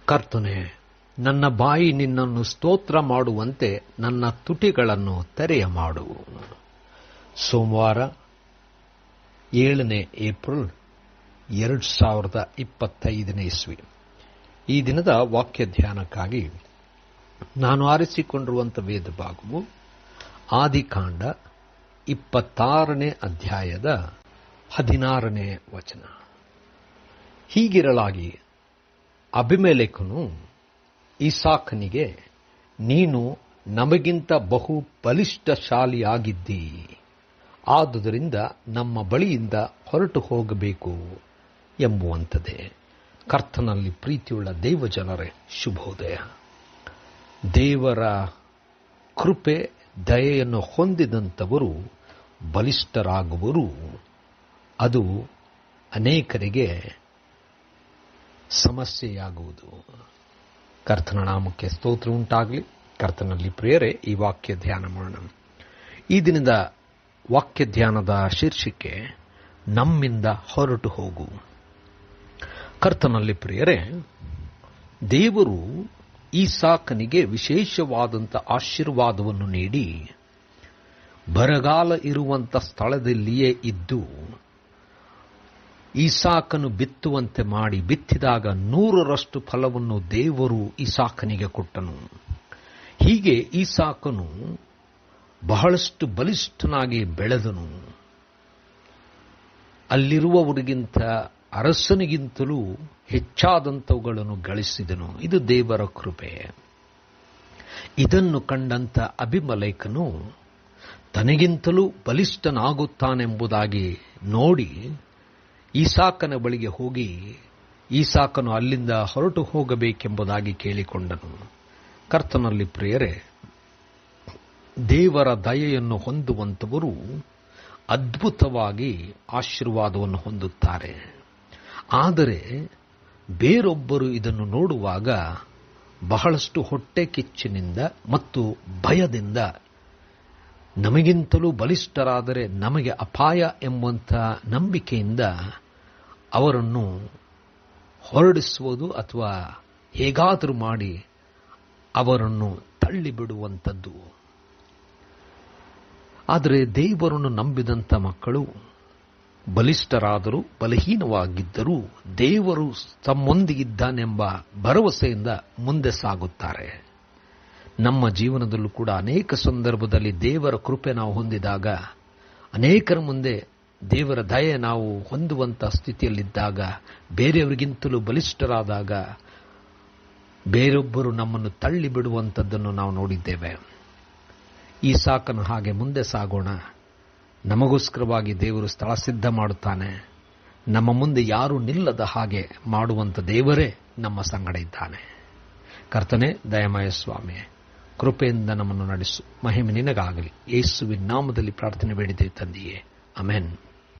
ಕರ್ತನೇ, ನನ್ನ ಬಾಯಿ ನಿನ್ನನ್ನು ಸ್ತೋತ್ರ ಮಾಡುವಂತೆ ನನ್ನ ತುಟಿಗಳನ್ನು ತೆರೆಯ ಮಾಡು. ಸೋಮವಾರ 7 ಏಪ್ರಿಲ್ 2025 ಇಸ್ವಿ. ಈ ದಿನದ ವಾಕ್ಯ ಧ್ಯಾನಕ್ಕಾಗಿ ನಾನು ಆರಿಸಿಕೊಂಡಿರುವಂಥ ವೇದ ಭಾಗವು ಆದಿಕಾಂಡ 26ನೇ ಅಧ್ಯಾಯದ 16ನೇ ವಚನ. ಹೀಗಿರಲಾಗಿ ಅಬಿಮೆಲೆಕನು ಇಸಾಕನಿಗೆ, ನೀನು ನಮಗಿಂತ ಬಹು ಬಲಿಷ್ಠಶಾಲಿಯಾಗಿದ್ದೀ, ಆದುದರಿಂದ ನಮ್ಮ ಬಳಿಯಿಂದ ಹೊರಟು ಹೋಗಬೇಕು ಎಂಬುವಂಥದ್ದೇ. ಕರ್ತನಲ್ಲಿ ಪ್ರೀತಿಯುಳ್ಳ ದೇವಜನರೇ, ಶುಭೋದಯ. ದೇವರ ಕೃಪೆ ದಯೆಯನ್ನು ಹೊಂದಿದಂಥವರು ಬಲಿಷ್ಠರಾಗುವರು. ಅದು ಅನೇಕರಿಗೆ ಸಮಸ್ಯೆಯಾಗುವುದು. ಕರ್ತನ ನಾಮಕ್ಕೆ ಸ್ತೋತ್ರ ಉಂಟಾಗಲಿ. ಕರ್ತನಲ್ಲಿ ಪ್ರಿಯರೇ, ಈ ವಾಕ್ಯ ಧ್ಯಾನ ಮಾಡೋಣ. ಈ ದಿನದ ವಾಕ್ಯ ಧ್ಯಾನದ ಶೀರ್ಷಿಕೆ ನಮ್ಮಿಂದ ಹೊರಟು ಹೋಗು. ಕರ್ತನಲ್ಲಿ ಪ್ರಿಯರೇ, ದೇವರು ಇಸಾಕನಿಗೆ ವಿಶೇಷವಾದಂಥ ಆಶೀರ್ವಾದವನ್ನು ನೀಡಿ ಬರಗಾಲ ಇರುವಂಥ ಸ್ಥಳದಲ್ಲಿಯೇ ಇದ್ದು ಇಸಾಕನು ಬಿತ್ತುವಂತೆ ಮಾಡಿ ಬಿತ್ತಿದಾಗ 100ರಷ್ಟು ಫಲವನ್ನು ದೇವರು ಇಸಾಕನಿಗೆ ಕೊಟ್ಟನು. ಹೀಗೆ ಇಸಾಕನು ಬಹಳಷ್ಟು ಬಲಿಷ್ಠನಾಗಿ ಬೆಳೆದನು. ಅಲ್ಲಿರುವವರಿಗಿಂತ ಅರಸನಿಗಿಂತಲೂ ಹೆಚ್ಚಾದಂಥವುಗಳನ್ನು ಗಳಿಸಿದನು. ಇದು ದೇವರ ಕೃಪೆ. ಇದನ್ನು ಕಂಡಂಥ ಅಬಿಮೆಲೆಕನು ತನಗಿಂತಲೂ ಬಲಿಷ್ಠನಾಗುತ್ತಾನೆಂಬುದಾಗಿ ನೋಡಿ ಇಸಾಕನ ಬಳಿಗೆ ಹೋಗಿ ಇಸಾಕನು ಅಲ್ಲಿಂದ ಹೊರಟು ಹೋಗಬೇಕೆಂಬುದಾಗಿ ಕೇಳಿಕೊಂಡನು. ಕರ್ತನಲ್ಲಿ ಪ್ರಿಯರೇ, ದೇವರ ದಯೆಯನ್ನು ಹೊಂದುವಂಥವರು ಅದ್ಭುತವಾಗಿ ಆಶೀರ್ವಾದವನ್ನು ಹೊಂದುತ್ತಾರೆ. ಆದರೆ ಬೇರೊಬ್ಬರು ಇದನ್ನು ನೋಡುವಾಗ ಬಹಳಷ್ಟು ಹೊಟ್ಟೆ ಕಿಚ್ಚಿನಿಂದ ಮತ್ತು ಭಯದಿಂದ, ನಮಗಿಂತಲೂ ಬಲಿಷ್ಠರಾದರೆ ನಮಗೆ ಅಪಾಯ ಎಂಬಂಥ ನಂಬಿಕೆಯಿಂದ ಅವರನ್ನು ಹೊರಡಿಸುವುದು ಅಥವಾ ಹೇಗಾದರೂ ಮಾಡಿ ಅವರನ್ನು ತಳ್ಳಿಬಿಡುವಂಥದ್ದು. ಆದರೆ ದೇವರನ್ನು ನಂಬಿದಂಥ ಮಕ್ಕಳು ಬಲಿಷ್ಠರಾದರೂ ಬಲಹೀನವಾಗಿದ್ದರೂ ದೇವರು ತಮ್ಮೊಂದಿಗಿದ್ದಾನೆಂಬ ಭರವಸೆಯಿಂದ ಮುಂದೆ ಸಾಗುತ್ತಾರೆ. ನಮ್ಮ ಜೀವನದಲ್ಲೂ ಕೂಡ ಅನೇಕ ಸಂದರ್ಭದಲ್ಲಿ ದೇವರ ಕೃಪೆ ನಾವು ಹೊಂದಿದಾಗ, ಅನೇಕರ ಮುಂದೆ ದೇವರ ದಯೆ ನಾವು ಹೊಂದುವಂಥ ಸ್ಥಿತಿಯಲ್ಲಿದ್ದಾಗ, ಬೇರೆಯವರಿಗಿಂತಲೂ ಬಲಿಷ್ಠರಾದಾಗ ಬೇರೊಬ್ಬರು ನಮ್ಮನ್ನು ತಳ್ಳಿ ಬಿಡುವಂಥದ್ದನ್ನು ನಾವು ನೋಡಿದ್ದೇವೆ. ಇಸಾಕನು ಹಾಗೆ ಮುಂದೆ ಸಾಗೋಣ. ನಮಗೋಸ್ಕರವಾಗಿ ದೇವರು ಸ್ಥಳ ಸಿದ್ಧ ಮಾಡುತ್ತಾನೆ. ನಮ್ಮ ಮುಂದೆ ಯಾರೂ ನಿಲ್ಲದ ಹಾಗೆ ಮಾಡುವಂಥ ದೇವರೇ ನಮ್ಮ ಸಂಗಡ ಇದ್ದಾನೆ. ಕರ್ತನೇ, ದಯಮಯ ಸ್ವಾಮಿ, ಕೃಪೆಯಿಂದ ನಮ್ಮನ್ನು ನಡೆಸು. ಮಹಿಮೆ ನಿನಗಾಗಲಿ. ಯೇಸುವಿನ ನಾಮದಲ್ಲಿ ಪ್ರಾರ್ಥನೆ ಬೇಡಿದೆ ತಂದೆಯೇ, ಆಮೆನ್.